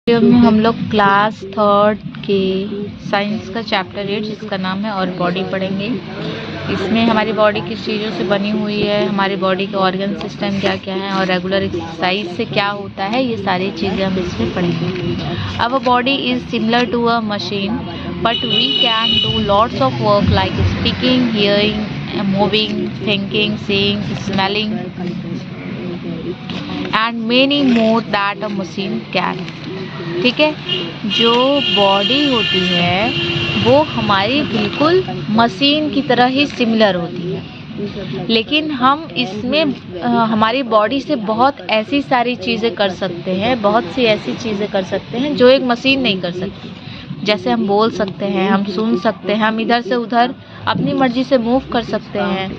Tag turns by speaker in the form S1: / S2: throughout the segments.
S1: हम लोग क्लास 3 के साइंस का चैप्टर 8 जिसका नाम है और बॉडी पढ़ेंगे। इसमें हमारी बॉडी किस चीज़ों से बनी हुई है, हमारी बॉडी के ऑर्गन सिस्टम क्या क्या है और रेगुलर एक्सरसाइज से क्या होता है, ये सारी चीज़ें हम इसमें पढ़ेंगे। Our body is similar to a machine but we can do lots of work like speaking, hearing, moving, thinking, seeing, smelling and many more that a machine can. ठीक है, जो बॉडी होती है वो हमारी बिल्कुल मशीन की तरह ही सिमिलर होती है, लेकिन हम इसमें हमारी बॉडी से बहुत ऐसी सारी चीज़ें कर सकते हैं, बहुत सी ऐसी चीज़ें कर सकते हैं जो एक मशीन नहीं कर सकती। जैसे हम बोल सकते हैं, हम सुन सकते हैं, हम इधर से उधर अपनी मर्जी से मूव कर सकते हैं,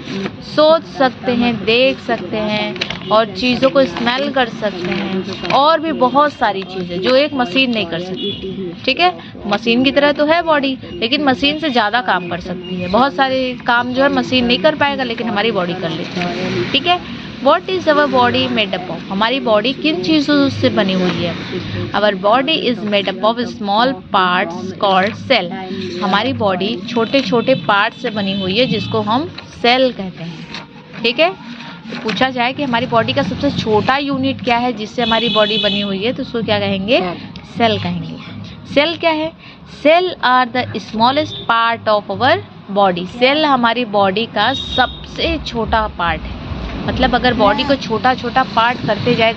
S1: सोच सकते हैं, देख सकते हैं और चीज़ों को स्मेल कर सकते हैं और भी बहुत सारी चीज़ें जो एक मशीन नहीं कर सकती। ठीक है, मशीन की तरह तो है बॉडी, लेकिन मशीन से ज़्यादा काम कर सकती है। बहुत सारे काम जो है मशीन नहीं कर पाएगा, लेकिन हमारी बॉडी कर लेती है। ठीक है, What is our body made up of? हमारी बॉडी किन चीज़ों से बनी हुई है? Our body is made up of small parts called cell. हमारी बॉडी छोटे छोटे पार्ट से बनी हुई है जिसको हम सेल कहते हैं। ठीक है, तो पूछा जाए कि हमारी बॉडी का सबसे छोटा यूनिट क्या है जिससे हमारी बॉडी बनी हुई है, तो उसको क्या कहेंगे? सेल कहेंगे। सेल क्या है? Cell are the smallest part of our body. Cell हमारी बॉडी का सबसे छोटा पार्ट है। मतलब अगर बॉडी को छोटा छोटा पार्ट करते जाए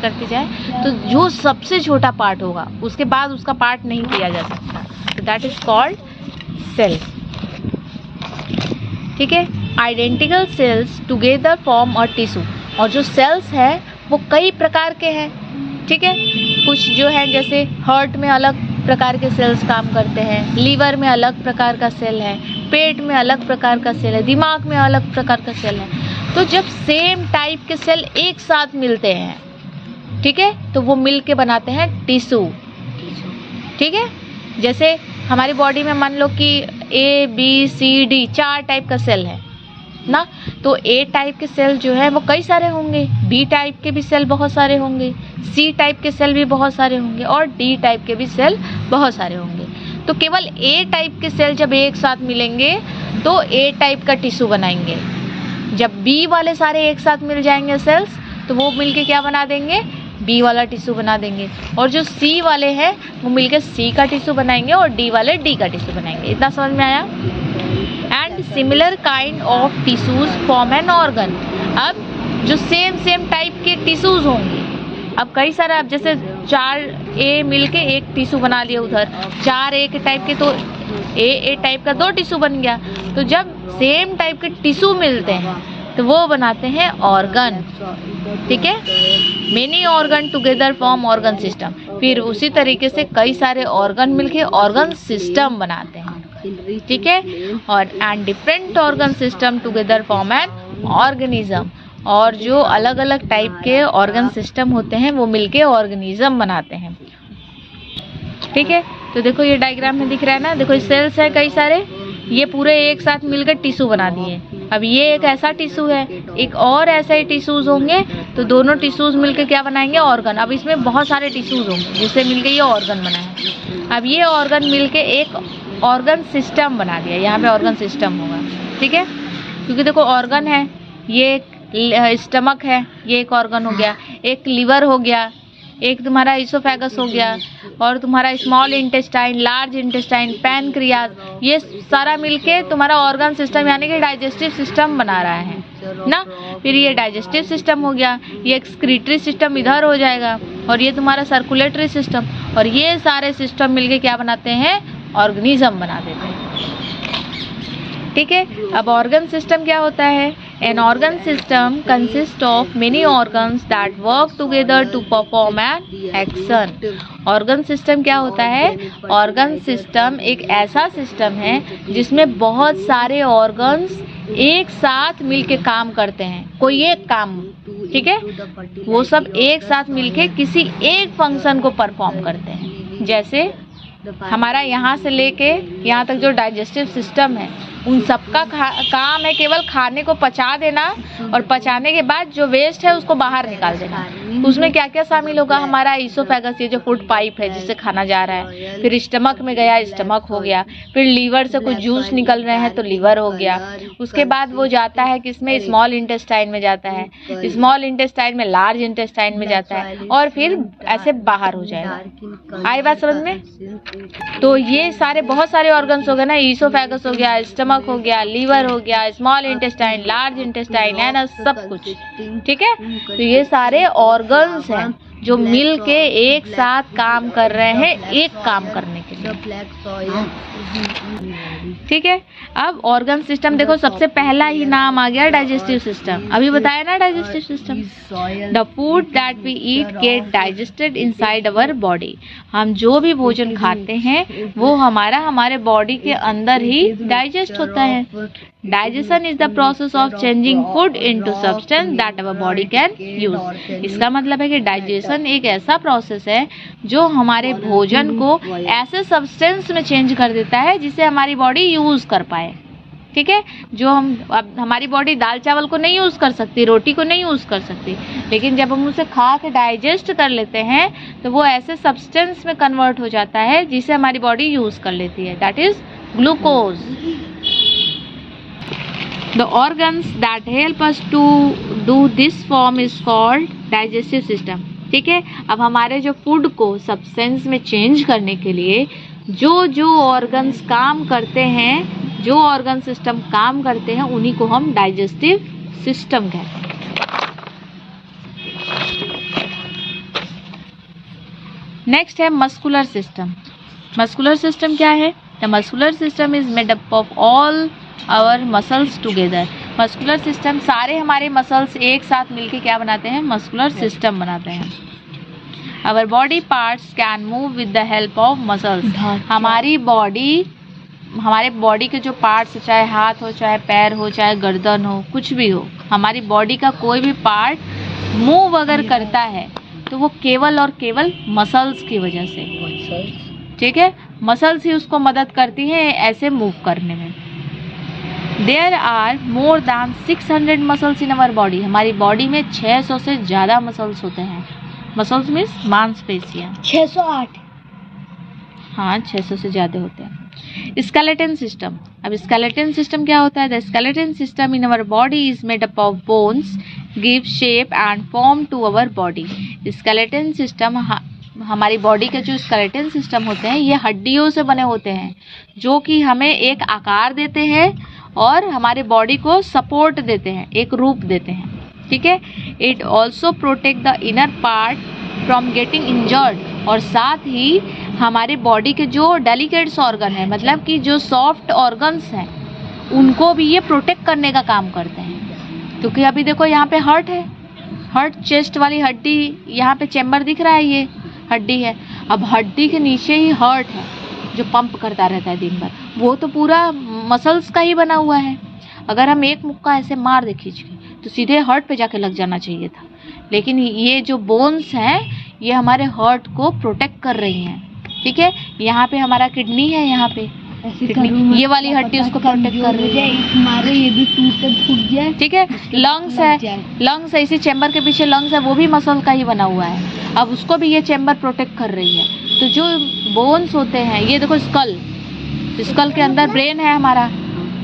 S1: तो जो सबसे छोटा पार्ट होगा उसके बाद उसका पार्ट नहीं किया जा सकता, तो दैट इज कॉल्ड सेल। ठीक है, identical cells together form a tissue. और जो सेल्स है वो कई प्रकार के हैं। ठीक है, कुछ जो है जैसे हार्ट में अलग प्रकार के सेल्स काम करते हैं, लीवर में अलग प्रकार का सेल है, पेट में अलग प्रकार का सेल है, दिमाग में अलग प्रकार का सेल है। तो जब सेम टाइप के सेल एक साथ मिलते हैं, ठीक है, तो वो मिल के बनाते हैं टिश्यू। ठीक है, जैसे हमारी बॉडी में मान लो कि A B C D 4 type का सेल है ना, तो ए टाइप के सेल जो है वो कई सारे होंगे, बी टाइप के भी सेल बहुत सारे होंगे, सी टाइप के सेल भी बहुत सारे होंगे और डी टाइप के भी सेल बहुत सारे होंगे। तो केवल ए टाइप के सेल जब एक साथ मिलेंगे तो ए टाइप का टिश्यू बनाएंगे। जब बी वाले सारे एक साथ मिल जाएंगे सेल्स, तो वो मिलके क्या बना देंगे? बी वाला टिश्यू बना देंगे। और जो सी वाले हैं वो मिलके सी का टिश्यू बनाएंगे और डी वाले डी का टिश्यू बनाएंगे। इतना समझ में आया? And similar kind of tissues form an organ. अब जो सेम टाइप के टिश्यूज होंगे, अब कई सारे, अब जैसे 4 ए मिलके एक टिश्यू बना लिया, उधर 4 ए के टाइप के, तो ए टाइप का 2 टिश्यू बन गया। तो जब सेम टाइप के टिश्यू मिलते हैं तो वो बनाते हैं ऑर्गन। ठीक है, many organ together form organ system. फिर उसी तरीके से कई सारे ऑर्गन मिलके ऑर्गन सिस्टम बनाते हैं। ठीक है, और and different organ system together form an organism. और जो अलग अलग टाइप के ऑर्गन सिस्टम होते हैं वो मिलके ऑर्गेनिज्म बनाते हैं। ठीक है, तो देखो ये डायग्राम में दिख रहा है ना, देखो सेल्स है कई सारे, ये पूरे एक साथ मिलकर टिश्यू बना दिए। अब ये एक ऐसा टिश्यू है, एक और ऐसे ही टिश्यूज होंगे, तो दोनों टिश्यूज मिलकर क्या बनाएंगे? ऑर्गन। अब इसमें बहुत सारे टिश्यूज होंगे जिससे मिलके ये ऑर्गन बना है। अब ये ऑर्गन मिलके एक ऑर्गन सिस्टम बना दिया, यहाँ पे ऑर्गन सिस्टम होगा। ठीक है, क्योंकि देखो ऑर्गन है, ये स्टमक है, ये एक ऑर्गन हो गया, एक लीवर हो गया, एक तुम्हारा इसोफेगस हो गया, और तुम्हारा small intestine, large intestine, pancreas, ये सारा मिलके तुम्हारा ऑर्गन सिस्टम यानी कि डाइजेस्टिव सिस्टम बना रहा है ना। फिर ये डाइजेस्टिव सिस्टम हो गया, ये एक्सक्रीटरी सिस्टम इधर हो जाएगा, और ये तुम्हारा सर्कुलेटरी सिस्टम, और ये सारे सिस्टम मिलके क्या बनाते हैं? ऑर्गेनिज्म बना देते हैं। ठीक है, अब ऑर्गन सिस्टम क्या होता है? An organ system consists of many organs that work together to perform an action. Organ system क्या होता है? Organ system एक ऐसा सिस्टम है जिसमें बहुत सारे organs एक साथ मिलके काम करते हैं, कोई एक काम। ठीक है, वो सब एक साथ मिलके किसी एक फंक्शन को परफॉर्म करते हैं। जैसे हमारा यहाँ से लेके यहाँ तक जो डाइजेस्टिव सिस्टम है, उन सबका काम है केवल खाने को पचा देना और पचाने के बाद जो वेस्ट है उसको बाहर निकाल देना। उसमें क्या क्या शामिल होगा? हमारा ईसोफेगस, ये जो फूड पाइप है जिससे खाना जा रहा है, फिर स्टमक में गया, स्टमक हो गया, फिर लीवर से कुछ जूस निकल रहे हैं तो लीवर हो गया, उसके बाद वो जाता है किसमें? स्मॉल इंटेस्टाइन में जाता है, स्मॉल इंटेस्टाइन में लार्ज इंटेस्टाइन में जाता है, और फिर ऐसे बाहर हो जाएगा। आई बात समझ में? तो ये सारे बहुत सारे ऑर्गन्स हो गए ना, ईसोफेगस हो गया, स्टमक हो गया, लीवर हो गया, स्मॉल इंटेस्टाइन, लार्ज इंटेस्टाइन है ना, सब कुछ, ठीक है। तो ये सारे ऑर्गन्स हैं जो मिल के एक साथ काम कर रहे हैं, एक काम करने के लिए, ठीक है। अब ऑर्गन सिस्टम देखो, सबसे पहला ही नाम आ गया डाइजेस्टिव सिस्टम। अभी बताया ना digestive system, the food that we eat get digested inside our body. हम जो भी भोजन खाते हैं वो हमारे बॉडी के अंदर ही डाइजेस्ट होता है। Digestion is the process of changing food into substance that our body can use. इसका मतलब है कि डाइजेशन एक ऐसा प्रोसेस है जो हमारे भोजन को ऐसे सब्सटेंस में चेंज कर देता है जिसे हमारी बॉडी यूज कर पाए, ठीक है। जो अब हमारी बॉडी दाल चावल को नहीं यूज कर सकती, रोटी को नहीं यूज कर सकती, लेकिन जब हम उसे खा के डाइजेस्ट कर लेते हैं तो वो ऐसे सब्सटेंस में कन्वर्ट हो जाता है जिसे हमारी बॉडी यूज कर लेती है, that is glucose. The organs that help us to do this form is called digestive system, ठीक है। अब हमारे जो फूड को सब्सटेंस में चेंज करने के लिए जो ऑर्गन्स काम करते हैं, जो ऑर्गन सिस्टम काम करते हैं, उन्हीं को हम डाइजेस्टिव सिस्टम कहते हैं। नेक्स्ट है मस्कुलर सिस्टम। मस्कुलर सिस्टम क्या है? The muscular system is made up of all our muscles together. Muscular system, सारे हमारे मसल्स एक साथ मिलके क्या बनाते हैं? मस्कुलर सिस्टम बनाते हैं। Our body parts can move with the help of muscles. हमारे बॉडी के जो पार्ट्स, चाहे हाथ हो, चाहे पैर हो, चाहे गर्दन हो, कुछ भी हो, हमारी बॉडी का कोई भी पार्ट मूव अगर करता है तो वो केवल और केवल मसल्स की वजह से, ठीक है। मसल्स ही उसको मदद करती है ऐसे मूव करने में। There are more than 600 muscles in our body. हमारी बॉडी में 600 से ज़्यादा मसल्स होते हैं। मसल्स मीन्स मांसपेशियाँ। 608। हाँ, 600 से ज़्यादा होते हैं। Skeleton system. अब स्केलेटन सिस्टम क्या होता है? The skeleton system in our body is made up of bones, give shape and form to our body. Skeleton system, हमारी बॉडी के जो स्केलेटन सिस्टम होते हैं ये हड्डियों से बने होते हैं जो कि हमें एक आकार देते हैं और हमारे बॉडी को सपोर्ट देते हैं, एक रूप देते हैं, ठीक है। It also protect the inner part from getting injured. और साथ ही हमारे बॉडी के जो डेलिकेट्स ऑर्गन है, मतलब कि जो सॉफ्ट ऑर्गन्स हैं, उनको भी ये प्रोटेक्ट करने का काम करते हैं। क्योंकि अभी देखो यहाँ पे हार्ट है, हार्ट चेस्ट वाली हड्डी, यहाँ पे चेम्बर दिख रहा है, ये हड्डी है। अब हड्डी के नीचे ही हार्ट है जो पंप करता रहता है दिन भर, वो तो पूरा मसल्स का ही बना हुआ है। अगर हम एक मुक्का ऐसे मार दे खींच के तो सीधे हार्ट पे जाके लग जाना चाहिए था, लेकिन ये जो बोन्स हैं ये हमारे हार्ट को प्रोटेक्ट कर रही हैं, ठीक है। यहाँ पे हमारा किडनी है, यहाँ पे किडनी, ये वाली हड्डी उसको प्रोटेक्ट कर रही है।
S2: हमारे ये भी फूट जाए,
S1: ठीक है। लंग्स है, लंग्स है, इसी चैम्बर के पीछे लंग्स है, वो भी मसल का ही बना हुआ है। अब उसको भी ये चैम्बर प्रोटेक्ट कर रही है। तो जो बोन्स होते हैं, ये देखो स्कल, स्कल के अंदर ब्रेन है, हमारा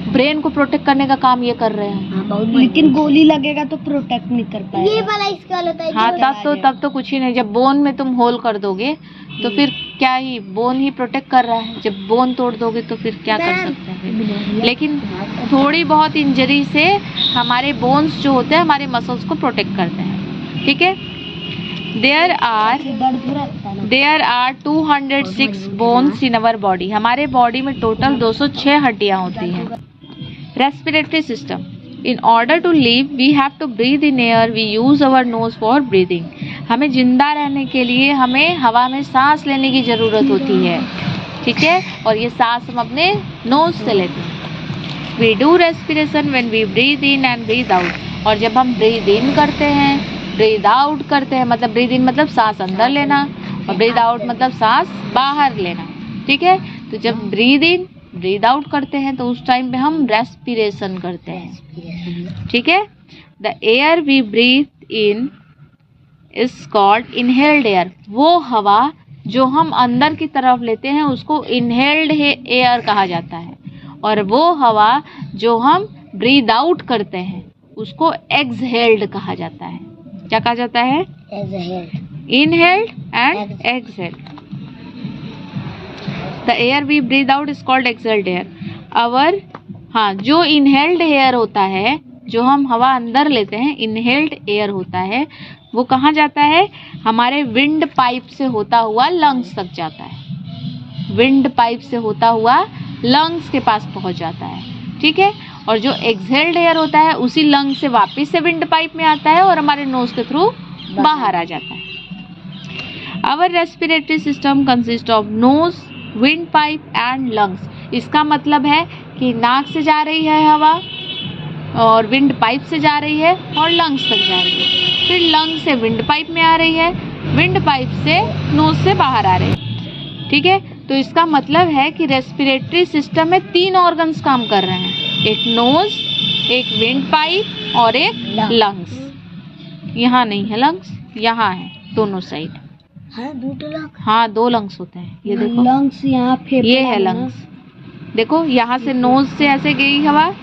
S1: ब्रेन को प्रोटेक्ट करने का काम ये कर रहे हैं।
S2: लेकिन गोली लगेगा तो प्रोटेक्ट नहीं कर पाएगा। ये वाला स्कल होता है।
S1: हाँ, तब तो कुछ ही नहीं। जब बोन में तुम होल कर दोगे तो फिर क्या ही, बोन ही प्रोटेक्ट कर रहा है। जब बोन तोड़ दोगे तो फिर क्या कर सकते हैं। लेकिन थोड़ी बहुत इंजरी से हमारे बोन्स जो होते हैं हमारे मसल्स को प्रोटेक्ट करते हैं, ठीक है। There are 206 bones in our body। हमारे बॉडी में टोटल 206 हड्डियाँ होती हैं। Respiratory system. In order to live, we have to breathe in air. We use our nose for breathing। हमें जिंदा रहने के लिए हमें हवा में सांस लेने की ज़रूरत होती है, ठीक है। और ये सांस हम अपने नोज से लेते हैं। We do respiration when we breathe in and breathe out। और जब हम ब्रीद इन करते हैं, ब्रीद आउट करते हैं, मतलब ब्रीद इन मतलब सांस अंदर लेना और ब्रीद आउट मतलब सांस बाहर लेना, ठीक है। तो जब ब्रीद इन ब्रीद आउट करते हैं तो उस टाइम पे हम रेस्पिरेशन करते हैं, ठीक है। The air we breathe in is called inhaled air. वो हवा जो हम अंदर की तरफ लेते हैं उसको इनहेल्ड एयर कहा जाता है, और वो हवा जो हम ब्रीद आउट करते हैं उसको एक्सहेल्ड कहा जाता है। क्या कहा जाता है? Inhaled and exhaled. The air we breathe out is called exhaled air. जो इनहेल्ड एयर होता है, जो हम हवा अंदर लेते हैं, इनहेल्ड एयर होता है, वो कहाँ जाता है? हमारे विंड पाइप से होता हुआ लंग्स तक जाता है। विंड पाइप से होता हुआ लंग्स के पास पहुंच जाता है, ठीक है। और जो एक्सहेल्ड एयर होता है उसी लंग्स से वापस से विंड पाइप में आता है और हमारे नोज के थ्रू बाहर आ जाता है। Our respiratory system consist of nose, windpipe and lungs. इसका मतलब है कि नाक से जा रही है हवा, और विंड पाइप से जा रही है, और लंग्स तक जा रही है। फिर लंग से विंड पाइप में आ रही है, विंड पाइप से नोज से बाहर आ रही है, ठीक है। तो इसका मतलब है कि रेस्पिरेटरी सिस्टम में 3 ऑर्गन्स काम कर रहे हैं, एक नोज, एक विंड पाइप और एक लंग्स। यहाँ नहीं है लंग्स, यहाँ है दोनों साइड। हाँ, 2 लंग्स होते हैं। ये देखो
S2: लंग्स यहाँ फेफड़े,
S1: ये है लंग्स। देखो यहाँ से नोज से ऐसे गई हवा,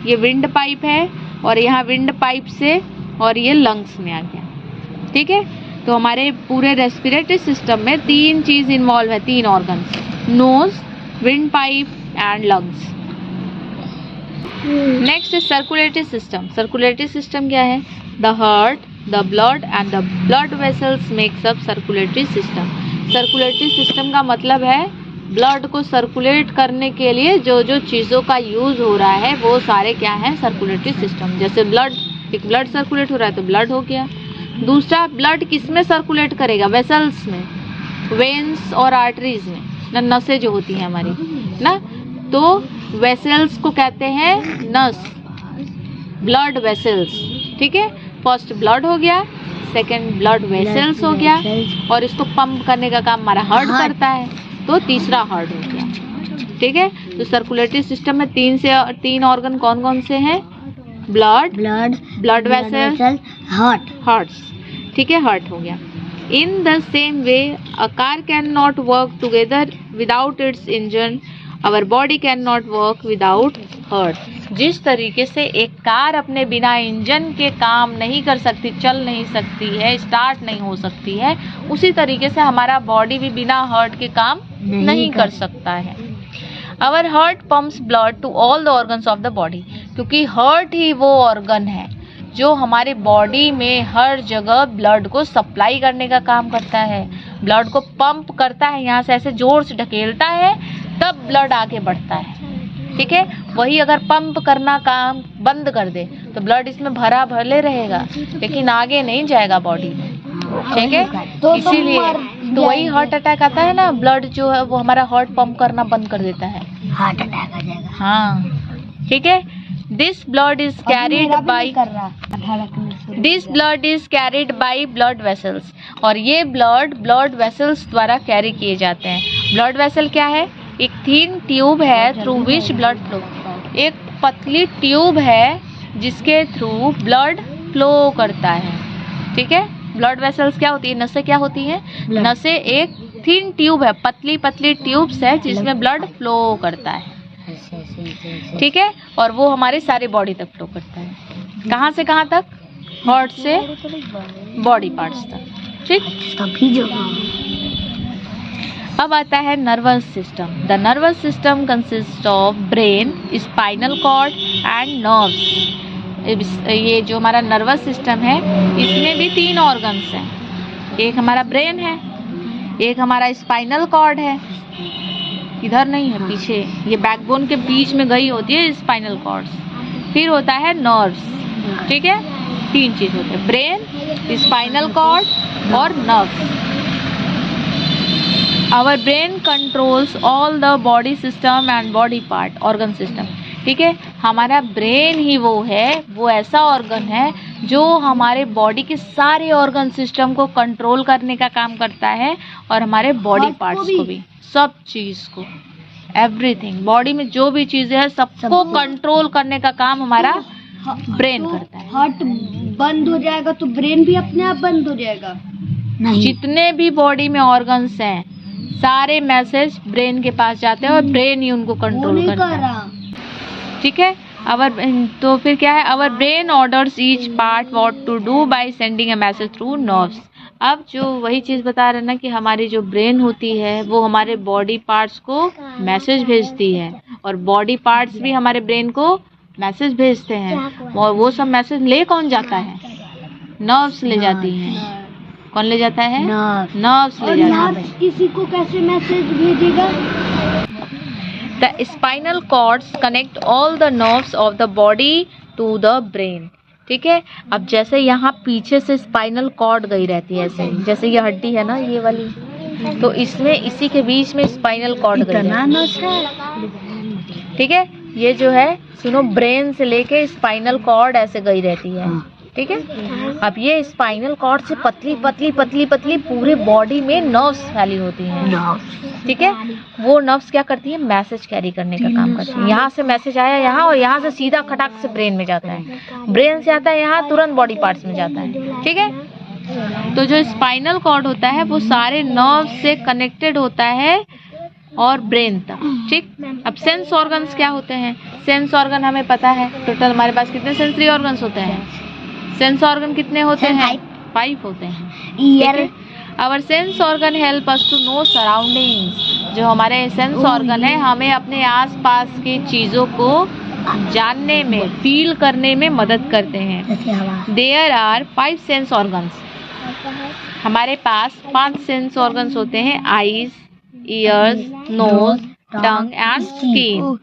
S1: ये विंड पाइप है, और यहाँ विंड पाइप से और ये लंग्स में आ गया, ठीक है। तो हमारे पूरे रेस्पिरेटरी सिस्टम में 3 चीज इन्वॉल्व है, 3 organs, nose, windpipe and lungs. Next is circulatory system. Circulatory system क्या है? The heart, the blood and the blood vessels makes up circulatory system. Circulatory system का मतलब है ब्लड को सर्कुलेट करने के लिए जो जो चीज़ों का यूज़ हो रहा है वो सारे क्या हैं? Circulatory system. जैसे ब्लड, एक ब्लड सर्कुलेट हो रहा है तो ब्लड हो गया। दूसरा, ब्लड किस में सर्कुलेट करेगा? वेसल्स में, वेन्स और आर्टरीज में, नसें जो होती हैं हमारी ना, तो वेसल्स को कहते हैं नस, ब्लड वेसल्स, ठीक है। फर्स्ट ब्लड हो गया, सेकंड ब्लड वेसल्स हो गया, और इसको पंप करने का काम हमारा हार्ट करता है, तो तीसरा हार्ट हो गया, ठीक है। तो सर्कुलेटरी सिस्टम में 3 ऑर्गन कौन कौन से हैं? ब्लड वेसल, हार्ट्स, ठीक है, हार्ट हो गया। In the same way a car can not work together without its engine, our body can not work without heart. जिस तरीके से एक कार अपने बिना इंजन के काम नहीं कर सकती, चल नहीं सकती है, स्टार्ट नहीं हो सकती है, उसी तरीके से हमारा बॉडी भी बिना हार्ट के काम नहीं कर सकता है। Our heart pumps blood to all the organs of the body, क्योंकि हार्ट ही वो ऑर्गन है जो हमारे बॉडी में हर जगह ब्लड को सप्लाई करने का काम करता है, ब्लड को पंप करता है, यहाँ से ऐसे जोर से ढकेलता है तब ब्लड आगे बढ़ता है, ठीक है। वही अगर पंप करना काम बंद कर दे तो ब्लड इसमें भरा भले रहेगा लेकिन आगे नहीं जाएगा बॉडी में, ठीक है। इसीलिए तो वही हार्ट अटैक आता है ना, ब्लड जो है वो हमारा हार्ट पंप करना बंद कर देता है, हार्ट अटैक आ जाएगा। हाँ, ठीक है। This blood is carried by blood vessels, और ये ब्लड वेसल्स द्वारा कैरी किए जाते हैं। ब्लड वेसल क्या है? एक थिन ट्यूब है थ्रू विच ब्लड फ्लो, एक पतली ट्यूब है जिसके थ्रू ब्लड फ्लो करता है, ठीक है। ब्लड वेसल्स क्या होती है? नसें क्या होती हैं? नसें एक थिन ट्यूब है, पतली पतली ट्यूब्स है जिसमें ब्लड फ्लो करता है, ठीक है। और वो हमारे सारे बॉडी तक फ्लो करता है। कहाँ से कहाँ तक? हार्ट से बॉडी पार्ट्स तक, ठीक। अब आता है nervous system. The nervous system consist of brain, spinal cord and nerves. ये जो हमारा नर्वस सिस्टम है इसमें भी 3 ऑर्गन्स हैं। एक हमारा ब्रेन है, एक हमारा स्पाइनल कॉर्ड है, इधर नहीं है पीछे, ये बैकबोन के बीच में गई होती है स्पाइनल कॉर्ड। फिर होता है नर्व्स, ठीक है। 3 चीज होते हैं, ब्रेन, स्पाइनल कॉर्ड और nerves. Our brain controls all the body system and body part, organ system, ठीक है। हमारा ब्रेन ही वो है, वो ऐसा ऑर्गन है जो हमारे बॉडी के सारे ऑर्गन सिस्टम को कंट्रोल करने का काम करता है, और हमारे बॉडी पार्ट्स को भी, सब चीज को, एवरीथिंग, बॉडी में जो भी चीजें हैं सबको कंट्रोल करने का काम हमारा ब्रेन करता है।
S2: हार्ट बंद हो जाएगा तो ब्रेन भी अपने आप बंद हो जाएगा? नहीं।
S1: जितने भी बॉडी में ऑर्गन्स हैं सारे मैसेज ब्रेन के पास जाते हैं और ब्रेन ही उनको कंट्रोल करता है। ठीक है। तो फिर क्या है, our brain orders each part what to do by sending a message through nerves. अब जो वही चीज़ बता रहे ना कि हमारी जो ब्रेन होती है वो हमारे बॉडी पार्ट्स को मैसेज भेजती है और बॉडी पार्ट्स भी हमारे ब्रेन को मैसेज भेजते हैं और वो सब मैसेज ले कौन जाता है? नर्व्स ले जाती हैं। कौन ले जाता है? नर्व्स ले जाता है।
S2: किसी को कैसे मैसेज भेजेगा?
S1: The spinal cords connect all the nerves of the body to the brain। ठीक है। अब जैसे यहाँ पीछे से स्पाइनल कॉर्ड गई रहती है, ऐसे जैसे ये हड्डी है ना ये वाली, तो इसमें इसी के बीच में स्पाइनल कॉर्ड गई है। ठीक है। ये जो है सुनो, ब्रेन से लेके स्पाइनल कॉर्ड ऐसे गई रहती है। ठीक है। अब ये स्पाइनल कॉर्ड से पतली पतली पतली पतली पूरे बॉडी में नर्व्स फैली होती हैं। ठीक है। वो नर्व्स क्या करती है? मैसेज कैरी करने का काम करती है। यहाँ से मैसेज आया यहाँ और यहाँ से सीधा खटाक से ब्रेन में जाता है, ब्रेन से आता है यहाँ तुरंत बॉडी पार्ट्स में जाता है। ठीक है। तो जो स्पाइनल कॉर्ड होता है वो सारे नर्व्स से कनेक्टेड होता है और ब्रेन तक। ठीक। अब सेंस ऑर्गन्स क्या होते हैं? सेंस ऑर्गन हमें पता है टोटल हमारे पास कितने सेंसरी ऑर्गन्स होते हैं? सेंस ऑर्गन कितने होते हैं? 5 होते हैं। Ear. Our sense organ help us to know surroundings. जो हमारे सेंस ऑर्गन है हमें अपने आसपास की चीज़ों को जानने में, फील करने में मदद करते हैं। There are 5 sense organs. हमारे पास 5 सेंस ऑर्गन्स होते हैं। Eyes, ears, nose, tongue and skin.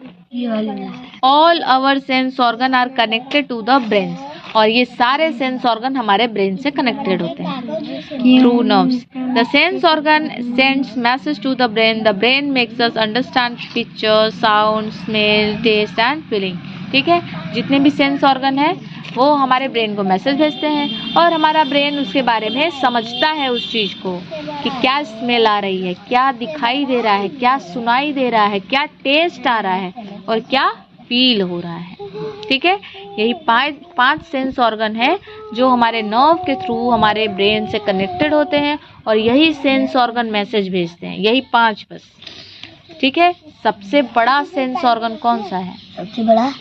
S1: All our sense organ are connected to the brain. और ये सारे सेंस ऑर्गन हमारे ब्रेन से कनेक्टेड होते हैं through nerves. The sense organ sends message to the brain. The brain makes us understand picture, sound, smell, taste and feeling. ठीक है। जितने भी सेंस ऑर्गन है वो हमारे ब्रेन को मैसेज भेजते हैं और हमारा ब्रेन उसके बारे में समझता है उस चीज़ को कि क्या स्मेल आ रही है, क्या दिखाई दे रहा है, क्या सुनाई दे रहा है, क्या टेस्ट आ रहा है और क्या फील हो रहा है। ठीक है। यही 5 सेंस ऑर्गन है जो हमारे नर्व के थ्रू हमारे ब्रेन से कनेक्टेड होते हैं और यही सेंस ऑर्गन मैसेज भेजते हैं। यही 5 बस। ठीक है। सबसे बड़ा सेंस ऑर्गन कौन सा है?
S2: सबसे बड़ा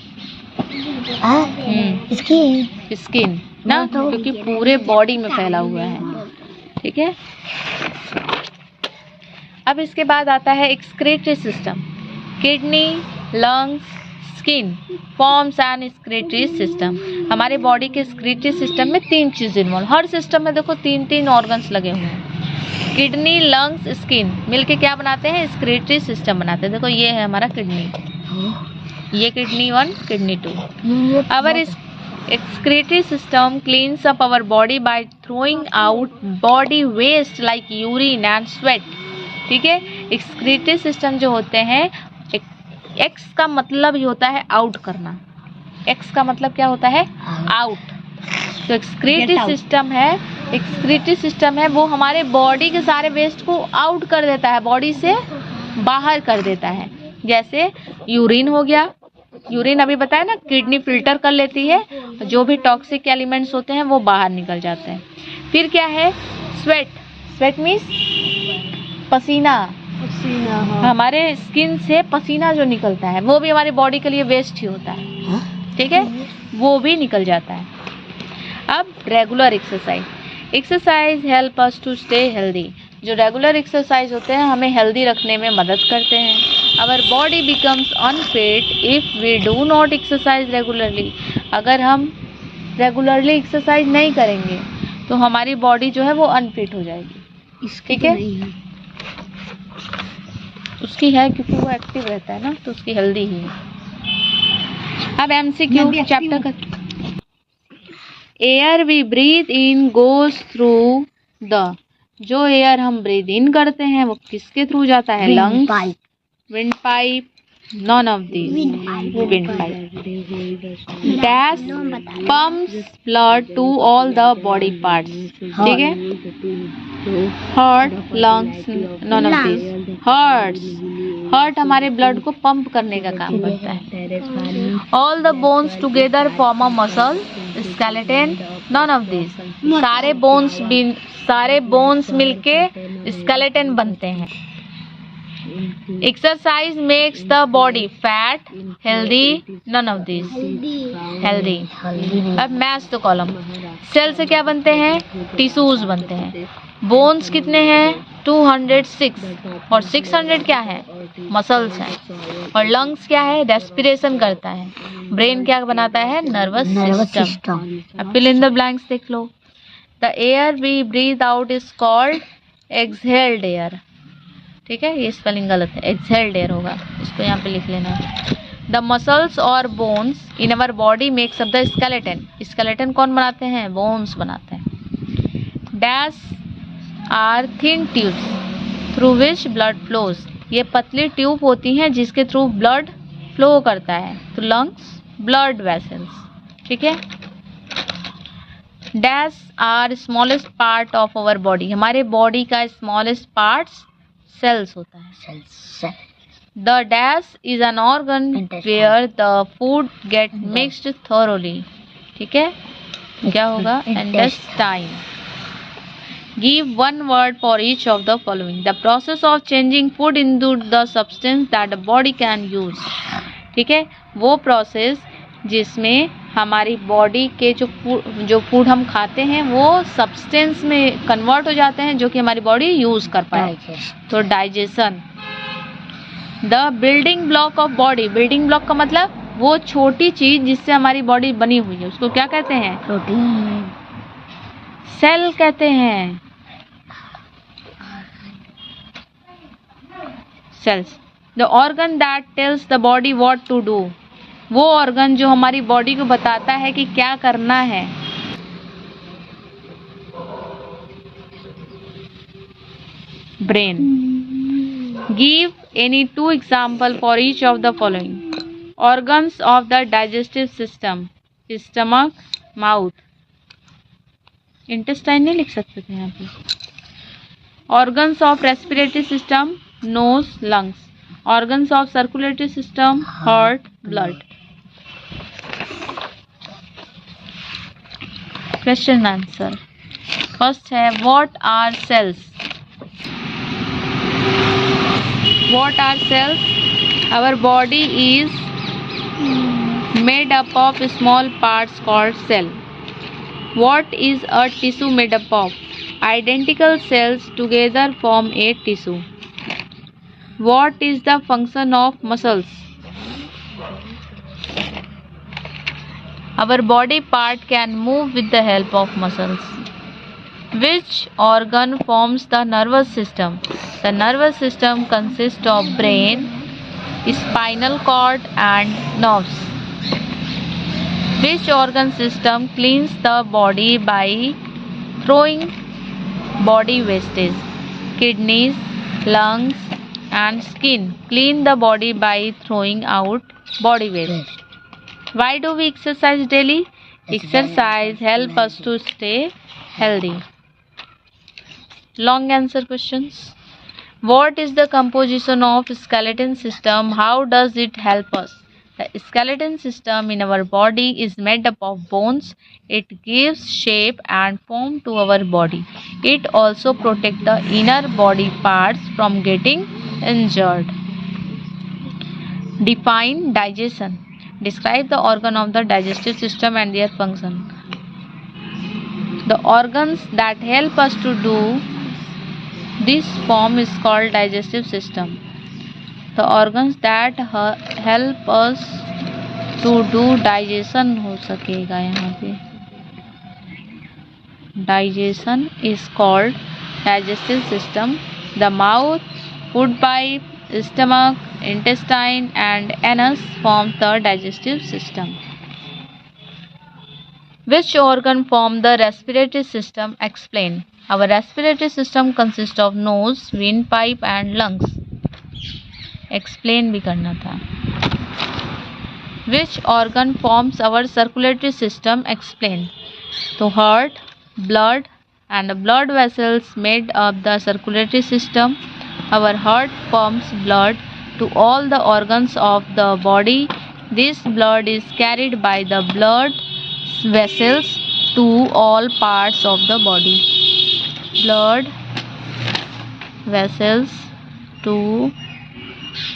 S1: स्किन ना, क्योंकि पूरे बॉडी में फैला हुआ है। ठीक है। अब इसके बाद आता है excretory system. Kidney, lungs, skin forms and excretory system. हमारे बॉडी के एक्सक्रीटरी सिस्टम में 3 चीज़ इन्वॉल्व। हर सिस्टम में देखो 3 ऑर्गन्स लगे हुए हैं। किडनी, लंग्स, स्किन मिलके क्या बनाते हैं? एक्सक्रीटरी सिस्टम बनाते हैं। देखो ये है हमारा किडनी, ये kidney 1, kidney 2। Our excretory system cleans up our body by throwing out body waste like urine and sweat। ठीक है। excretory system जो होते हैं, एक्स का मतलब ही होता है आउट करना। एक्स का मतलब क्या होता है? आउट। तो एक्सक्रीटरी सिस्टम है वो हमारे बॉडी के सारे वेस्ट को आउट कर देता है, बॉडी से बाहर कर देता है। जैसे यूरिन हो गया, यूरिन अभी बताया ना, किडनी फिल्टर कर लेती है, जो भी टॉक्सिक एलिमेंट्स होते हैं वो बाहर निकल जाते हैं। फिर क्या है? स्वेट। स्वेट मीन्स पसीना। हमारे स्किन से पसीना जो निकलता है वो भी हमारी बॉडी के लिए वेस्ट ही होता है। ठीक है। वो भी निकल जाता है। अब regular exercise help us to stay healthy. जो रेगुलर एक्सरसाइज होते हैं हमें हेल्दी रखने में मदद करते हैं। Our body becomes unfit if we do not exercise regularly. अगर हम रेगुलरली एक्सरसाइज नहीं करेंगे तो हमारी बॉडी जो है वो अनफिट हो जाएगी। ठीक है। उसकी है क्योंकि वो एक्टिव रहता है ना, तो उसकी हेल्दी ही है। अब MCQ चैप्टर का। Air we breathe in goes through the. जो एयर हम ब्रीथ इन करते हैं वो किसके थ्रू जाता है? Lungs, windpipe, none of this. Windpipe. Dash pumps blood to all the body parts. ठीक है। Heart, lungs, none of this. Heart हमारे ब्लड को पंप करने का काम करता है। All the bones together form a muscle skeleton, none of these. सारे बोन्स मिलके skeleton बनते हैं. Exercise makes the body fat, healthy, none of these. Healthy. अब मैच तो कॉलम. सेल से क्या बनते हैं? टिश्यूज बनते हैं. बोन्स कितने हैं? 206 और 600 क्या है? मसल्स हैं. और लंग्स क्या है? रेस्पिरेशन करता है. ब्रेन क्या बनाता है? Nervous system. अब फिल इन द ब्लैंक्स देख लो. The air we breathe out is called exhaled air. ठीक है, ये स्पेलिंग गलत है, एक्सहेल्ड एयर होगा, इसको यहाँ पे लिख लेना. द मसल्स और bones in our body makes up the skeleton. Skeleton कौन बनाते हैं? बोन्स बनाते हैं. Dash are thin tubes through which blood flows. ये पतली ट्यूब होती हैं जिसके थ्रू ब्लड फ्लो करता है. तो लंग्स, ब्लड वेसल्स. ठीक है. Dash are smallest part of our body. हमारे बॉडी का स्मॉलेस्ट पार्ट सेल्स होता है. The dash is an organ where the food get mixed thoroughly. ठीक है, क्या होगा? Intestine. Give one word for each of the following. The process of changing food into the substance that the body can use. ठीक है, वो process जिसमें हमारी body के जो फूड हम खाते हैं वो सब्सटेंस में कन्वर्ट हो जाते हैं जो कि हमारी बॉडी यूज कर पाए. तो digestion. The building block of body. Building block का मतलब वो छोटी चीज जिससे हमारी बॉडी बनी हुई है, उसको क्या कहते हैं? प्रोटीन. सेल कहते हैं. Cells. The organ that tells the body what to do. वो ऑर्गन जो हमारी बॉडी को बताता है कि क्या करना है. Brain. Give any 2 example for each of the following. Organs of the digestive system. Stomach, mouth. Intestine नहीं लिख सकते थे यहाँ पे. Organs of respiratory system, nose, lungs. Organs of circulatory system, heart, blood. Question answer. First है what are cells. What are cells? Our body is made up of small parts called cell. What is a tissue made up of? Identical cells together form a tissue. What is the function of muscles? Our body part can move with the help of muscles. Which organ forms the nervous system? The nervous system consists of brain, spinal cord and nerves. Which organ system cleans the body by throwing body wastage? Kidneys, lungs and skin clean the body by throwing out body waste. Why do we exercise daily? Exercise help us to stay healthy. Long answer questions. What is the composition of skeleton system? How does it help us? The skeleton system in our body is made up of bones. It gives shape and form to our body. It also protects the inner body parts from getting injured. Define digestion. Describe the organ of the digestive system and their function. The organs that help us to do this form is called digestive system. The organs that help us to do digestion हो सकेगा यहाँ पे. Digestion is called digestive system. The mouth, food pipe, stomach, intestine and anus form the digestive system. Which organ form the respiratory system? Explain. Our respiratory system consists of nose, windpipe and lungs. Explain भी करना था. Which organ forms our circulatory system? Explain. तो heart, blood and blood vessels made up the circulatory system. Our heart pumps blood to all the organs of the body. This blood is carried by the blood vessels to all parts of the body. Blood vessels to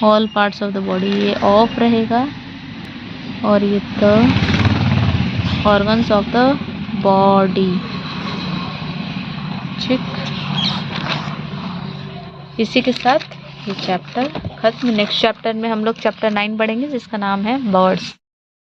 S1: all parts of the body, ये of रहेगा और ये the organs of the body. ठीक, इसी के साथ ये chapter खत्म। नेक्स्ट चैप्टर में हम लोग चैप्टर 9 पढ़ेंगे जिसका नाम है बर्ड्स।